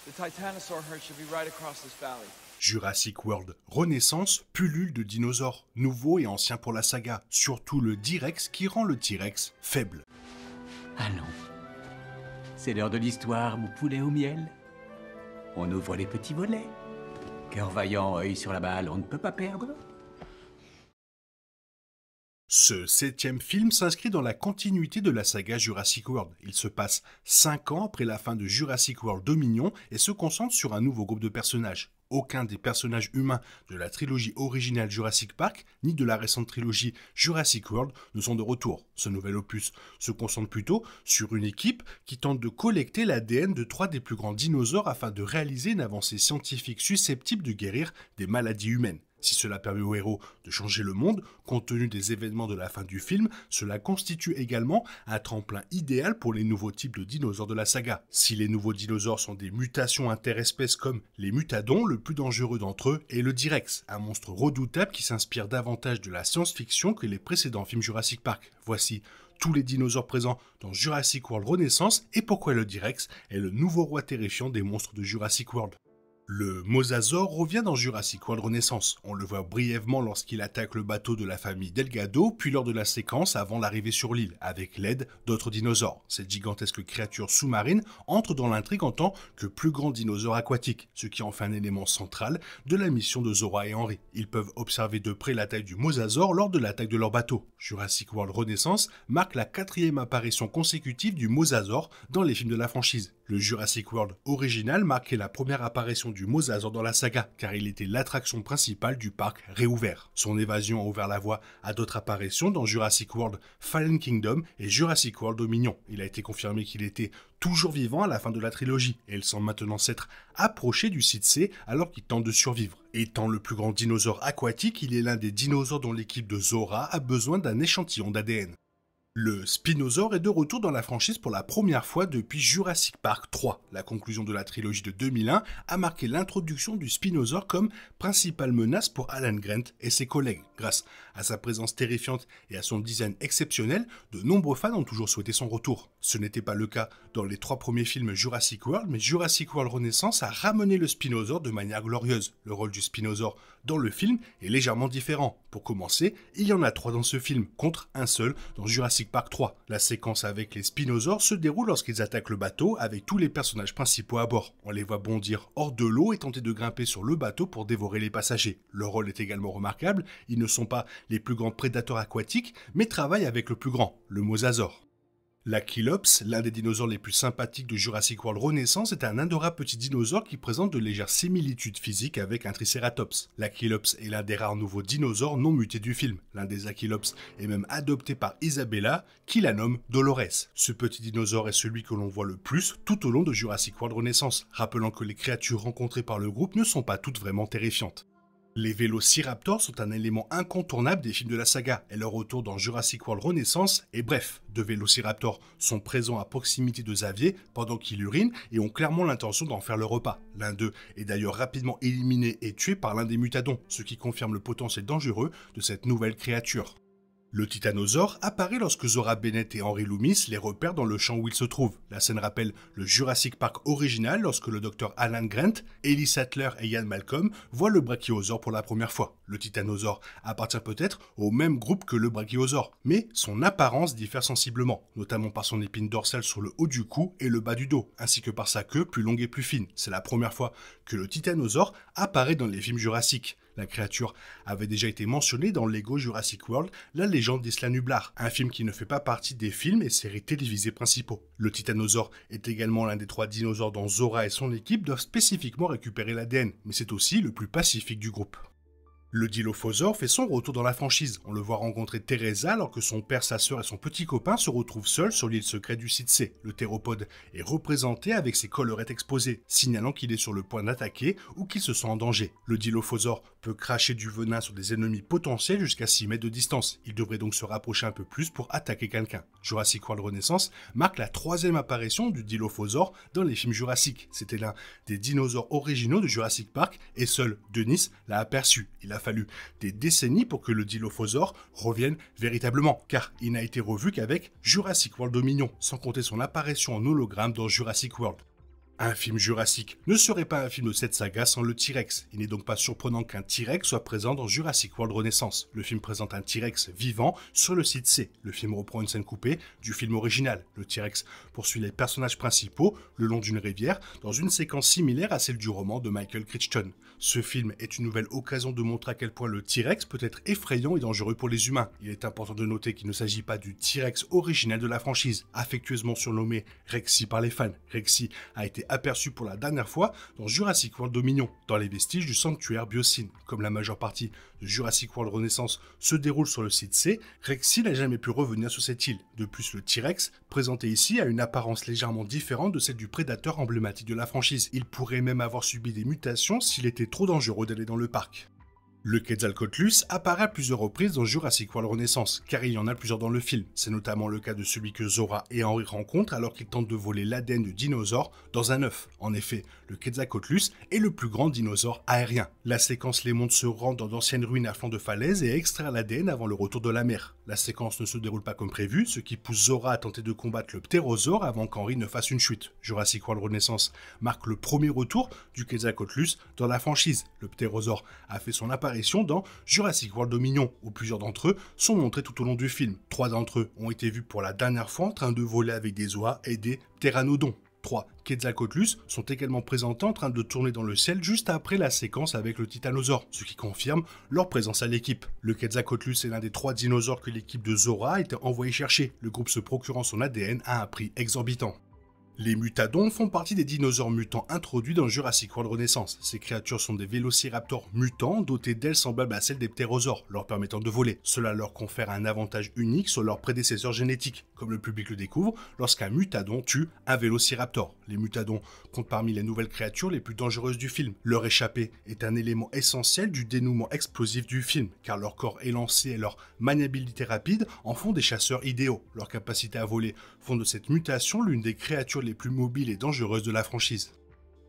The Titanosaur herd should be right across this valley. Jurassic World Renaissance pullule de dinosaures, nouveaux et anciens pour la saga, surtout le D-Rex qui rend le T-Rex faible. Allons. C'est l'heure de l'histoire, mon poulet au miel. On ouvre les petits volets. Cœur vaillant, œil sur la balle, on ne peut pas perdre. Ce 7e film s'inscrit dans la continuité de la saga Jurassic World. Il se passe 5 ans après la fin de Jurassic World Dominion et se concentre sur un nouveau groupe de personnages. Aucun des personnages humains de la trilogie originale Jurassic Park, ni de la récente trilogie Jurassic World ne sont de retour. Ce nouvel opus se concentre plutôt sur une équipe qui tente de collecter l'ADN de 3 des plus grands dinosaures afin de réaliser une avancée scientifique susceptible de guérir des maladies humaines. Si cela permet aux héros de changer le monde, compte tenu des événements de la fin du film, cela constitue également un tremplin idéal pour les nouveaux types de dinosaures de la saga. Si les nouveaux dinosaures sont des mutations interespèces comme les mutadons, le plus dangereux d'entre eux est le D-Rex, un monstre redoutable qui s'inspire davantage de la science-fiction que les précédents films Jurassic Park. Voici tous les dinosaures présents dans Jurassic World Renaissance et pourquoi le D-Rex est le nouveau roi terrifiant des monstres de Jurassic World. Le mosasaure revient dans Jurassic World Renaissance. On le voit brièvement lorsqu'il attaque le bateau de la famille Delgado, puis lors de la séquence avant l'arrivée sur l'île, avec l'aide d'autres dinosaures. Cette gigantesque créature sous-marine entre dans l'intrigue en tant que plus grand dinosaure aquatique, ce qui en fait un élément central de la mission de Zora et Henry. Ils peuvent observer de près la taille du mosasaure lors de l'attaque de leur bateau. Jurassic World Renaissance marque la 4e apparition consécutive du mosasaure dans les films de la franchise. Le Jurassic World original marquait la première apparition du mosasaure dans la saga, car il était l'attraction principale du parc réouvert. Son évasion a ouvert la voie à d'autres apparitions dans Jurassic World Fallen Kingdom et Jurassic World Dominion. Il a été confirmé qu'il était toujours vivant à la fin de la trilogie, et il semble maintenant s'être approché du site C alors qu'il tente de survivre. Étant le plus grand dinosaure aquatique, il est l'un des dinosaures dont l'équipe de Zora a besoin d'un échantillon d'ADN. Le Spinosaure est de retour dans la franchise pour la première fois depuis Jurassic Park 3. La conclusion de la trilogie de 2001 a marqué l'introduction du Spinosaure comme principale menace pour Alan Grant et ses collègues. Grâce à sa présence terrifiante et à son design exceptionnel, de nombreux fans ont toujours souhaité son retour. Ce n'était pas le cas dans les 3 premiers films Jurassic World, mais Jurassic World Renaissance a ramené le Spinosaure de manière glorieuse. Le rôle du Spinosaure dans le film est légèrement différent. Pour commencer, il y en a 3 dans ce film, contre un seul dans Jurassic Park 3. La séquence avec les Spinosaures se déroule lorsqu'ils attaquent le bateau avec tous les personnages principaux à bord. On les voit bondir hors de l'eau et tenter de grimper sur le bateau pour dévorer les passagers. Leur rôle est également remarquable, ils ne sont pas les plus grands prédateurs aquatiques, mais travaillent avec le plus grand, le mosasaure. L'Achylops, l'un des dinosaures les plus sympathiques de Jurassic World Renaissance, est un adorable petit dinosaure qui présente de légères similitudes physiques avec un Triceratops. L'Achylops est l'un des rares nouveaux dinosaures non mutés du film. L'un des Achylops est même adopté par Isabella, qui la nomme Dolores. Ce petit dinosaure est celui que l'on voit le plus tout au long de Jurassic World Renaissance, rappelant que les créatures rencontrées par le groupe ne sont pas toutes vraiment terrifiantes. Les vélociraptors sont un élément incontournable des films de la saga, et leur retour dans Jurassic World Renaissance est bref. 2 vélociraptors sont présents à proximité de Xavier pendant qu'il urine et ont clairement l'intention d'en faire le repas. L'un d'eux est d'ailleurs rapidement éliminé et tué par l'un des mutadons, ce qui confirme le potentiel dangereux de cette nouvelle créature. Le titanosaure apparaît lorsque Zora Bennett et Henry Loomis les repèrent dans le champ où ils se trouvent. La scène rappelle le Jurassic Park original lorsque le docteur Alan Grant, Ellie Sattler et Ian Malcolm voient le brachiosaure pour la première fois. Le titanosaure appartient peut-être au même groupe que le brachiosaure, mais son apparence diffère sensiblement, notamment par son épine dorsale sur le haut du cou et le bas du dos, ainsi que par sa queue plus longue et plus fine. C'est la première fois que le titanosaure apparaît dans les films Jurassic. La créature avait déjà été mentionnée dans Lego Jurassic World, la légende d'Isla Nublar, un film qui ne fait pas partie des films et séries télévisées principaux. Le titanosaure est également l'un des 3 dinosaures dont Zora et son équipe doivent spécifiquement récupérer l'ADN, mais c'est aussi le plus pacifique du groupe. Le Dilophosaure fait son retour dans la franchise. On le voit rencontrer Teresa alors que son père, sa sœur et son petit copain se retrouvent seuls sur l'île secrète du site C. Le théropode est représenté avec ses collerettes exposées, signalant qu'il est sur le point d'attaquer ou qu'il se sent en danger. Le Dilophosaure peut cracher du venin sur des ennemis potentiels jusqu'à 6 mètres de distance. Il devrait donc se rapprocher un peu plus pour attaquer quelqu'un. Jurassic World Renaissance marque la 3e apparition du Dilophosaure dans les films Jurassic. C'était l'un des dinosaures originaux de Jurassic Park et seul Denis l'a aperçu. Il a fallu des décennies pour que le Dilophosaure revienne véritablement, car il n'a été revu qu'avec Jurassic World Dominion, sans compter son apparition en hologramme dans Jurassic World. Un film Jurassic ne serait pas un film de cette saga sans le T-Rex. Il n'est donc pas surprenant qu'un T-Rex soit présent dans Jurassic World Renaissance. Le film présente un T-Rex vivant sur le site C. Le film reprend une scène coupée du film original. Le T-Rex poursuit les personnages principaux le long d'une rivière dans une séquence similaire à celle du roman de Michael Crichton. Ce film est une nouvelle occasion de montrer à quel point le T-Rex peut être effrayant et dangereux pour les humains. Il est important de noter qu'il ne s'agit pas du T-Rex original de la franchise, affectueusement surnommé Rexy par les fans. Rexy a été aperçu pour la dernière fois dans Jurassic World Dominion, dans les vestiges du sanctuaire Biosyn. Comme la majeure partie de Jurassic World Renaissance se déroule sur le site C, Rexy n'a jamais pu revenir sur cette île. De plus, le T-Rex, présenté ici, a une apparence légèrement différente de celle du prédateur emblématique de la franchise. Il pourrait même avoir subi des mutations s'il était trop dangereux d'aller dans le parc. Le Quetzalcoatlus apparaît à plusieurs reprises dans Jurassic World Renaissance, car il y en a plusieurs dans le film. C'est notamment le cas de celui que Zora et Henry rencontrent alors qu'ils tentent de voler l'ADN de dinosaures dans un œuf. En effet, le Quetzalcoatlus est le plus grand dinosaure aérien. La séquence les montre se rendre dans d'anciennes ruines à flanc de falaise et extraire l'ADN avant le retour de la mer. La séquence ne se déroule pas comme prévu, ce qui pousse Zora à tenter de combattre le ptérosaure avant qu'Henry ne fasse une chute. Jurassic World Renaissance marque le premier retour du Quetzalcoatlus dans la franchise. Le ptérosaure a fait son apparition dans Jurassic World Dominion, où plusieurs d'entre eux sont montrés tout au long du film. 3 d'entre eux ont été vus pour la dernière fois en train de voler avec des oies et des pteranodons. 3 Quetzalcoatlus sont également présentés en train de tourner dans le ciel juste après la séquence avec le titanosaure, ce qui confirme leur présence à l'équipe. Le Quetzalcoatlus est l'un des 3 dinosaures que l'équipe de Zora a été envoyée chercher, le groupe se procurant son ADN à un prix exorbitant. Les mutadons font partie des dinosaures mutants introduits dans Jurassic World Renaissance. Ces créatures sont des vélociraptors mutants dotés d'ailes semblables à celles des ptérosaures, leur permettant de voler. Cela leur confère un avantage unique sur leurs prédécesseurs génétiques, comme le public le découvre lorsqu'un mutadon tue un vélociraptor. Les mutadons comptent parmi les nouvelles créatures les plus dangereuses du film. Leur échappée est un élément essentiel du dénouement explosif du film, car leur corps élancé et leur maniabilité rapide en font des chasseurs idéaux. Leur capacité à voler font de cette mutation l'une des créatures les plus mobiles et dangereuses de la franchise.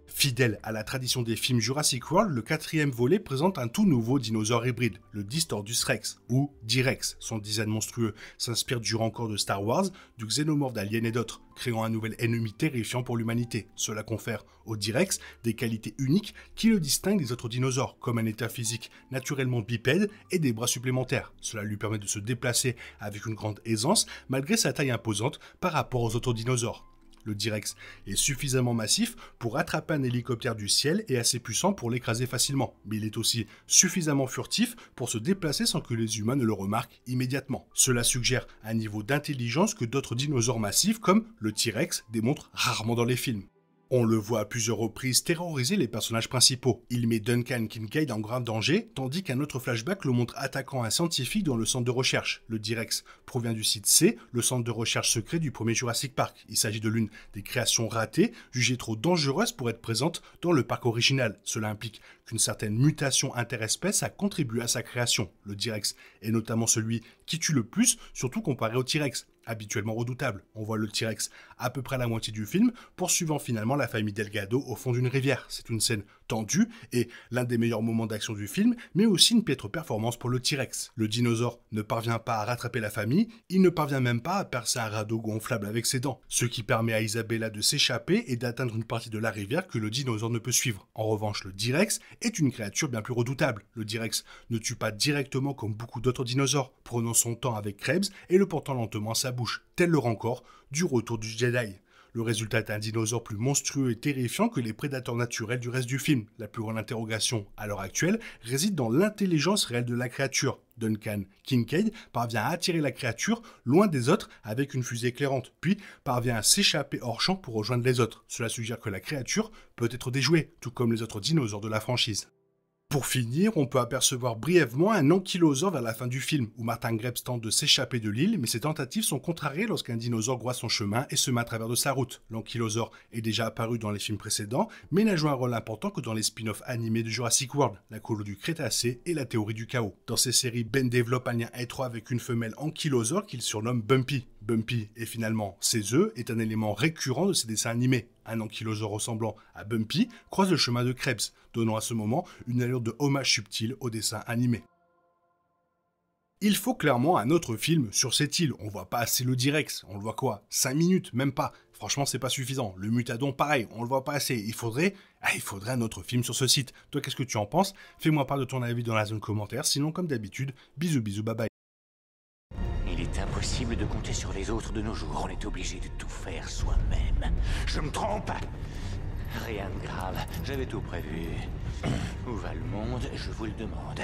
Fidèle à la tradition des films Jurassic World, le 4e volet présente un tout nouveau dinosaure hybride, le Distordus Rex, ou D-Rex. Son design monstrueux s'inspire du rancor de Star Wars, du xénomorphe d'Alien et d'autres, créant un nouvel ennemi terrifiant pour l'humanité. Cela confère au D-Rex des qualités uniques qui le distinguent des autres dinosaures, comme un état physique naturellement bipède et des bras supplémentaires. Cela lui permet de se déplacer avec une grande aisance, malgré sa taille imposante par rapport aux autres dinosaures. Le D-Rex est suffisamment massif pour attraper un hélicoptère du ciel et assez puissant pour l'écraser facilement, mais il est aussi suffisamment furtif pour se déplacer sans que les humains ne le remarquent immédiatement. Cela suggère un niveau d'intelligence que d'autres dinosaures massifs comme le T-Rex démontrent rarement dans les films. On le voit à plusieurs reprises terroriser les personnages principaux. Il met Duncan Kincaid en grave danger, tandis qu'un autre flashback le montre attaquant un scientifique dans le centre de recherche. Le D-Rex provient du site C, le centre de recherche secret du premier Jurassic Park. Il s'agit de l'une des créations ratées, jugées trop dangereuses pour être présentes dans le parc original. Cela implique qu'une certaine mutation interespèce a contribué à sa création. Le D-Rex est notamment celui qui tue le plus, surtout comparé au T-Rex, habituellement redoutable. On voit le T-Rex à peu près à la moitié du film, poursuivant finalement la famille Delgado au fond d'une rivière. C'est une scène tendue et l'un des meilleurs moments d'action du film, mais aussi une piètre performance pour le T-Rex. Le dinosaure ne parvient pas à rattraper la famille, il ne parvient même pas à percer un radeau gonflable avec ses dents, ce qui permet à Isabella de s'échapper et d'atteindre une partie de la rivière que le dinosaure ne peut suivre. En revanche, le D-Rex est une créature bien plus redoutable. Le D-Rex ne tue pas directement comme beaucoup d'autres dinosaures, prenant son temps avec Krebs et le portant lentement à sa bouche, tel le rancor du retour du Jedi. Le résultat est un dinosaure plus monstrueux et terrifiant que les prédateurs naturels du reste du film. La plus grande interrogation, à l'heure actuelle, réside dans l'intelligence réelle de la créature. Duncan Kincaid parvient à attirer la créature loin des autres avec une fusée éclairante, puis parvient à s'échapper hors champ pour rejoindre les autres. Cela suggère que la créature peut être déjouée, tout comme les autres dinosaures de la franchise. Pour finir, on peut apercevoir brièvement un ankylosaure vers la fin du film, où Martin Krebs tente de s'échapper de l'île, mais ses tentatives sont contrariées lorsqu'un dinosaure croise son chemin et se met à travers de sa route. L'ankylosaure est déjà apparu dans les films précédents, mais n'a joué un rôle important que dans les spin-offs animés de Jurassic World, la colo du Crétacé et la théorie du chaos. Dans ces séries, Ben développe un lien étroit avec une femelle ankylosaure qu'il surnomme Bumpy. Bumpy, et finalement ses œufs, est un élément récurrent de ses dessins animés. Un ankylosaure ressemblant à Bumpy croise le chemin de Krebs, donnant à ce moment une allure de hommage subtil au dessin animé. Il faut clairement un autre film sur cette île. On voit pas assez le D-Rex. On le voit quoi 5 minutes, même pas. Franchement, c'est pas suffisant. Le Mutadon, pareil, on le voit pas assez. Il faudrait un autre film sur ce site. Toi, qu'est-ce que tu en penses? Fais-moi part de ton avis dans la zone commentaire. Sinon, comme d'habitude, bisous, bisous, bye bye. Il est impossible de compter sur les autres de nos jours. On est obligé de tout faire soi-même. Je me trompe? Rien de grave. J'avais tout prévu. Où va le monde? Je vous le demande.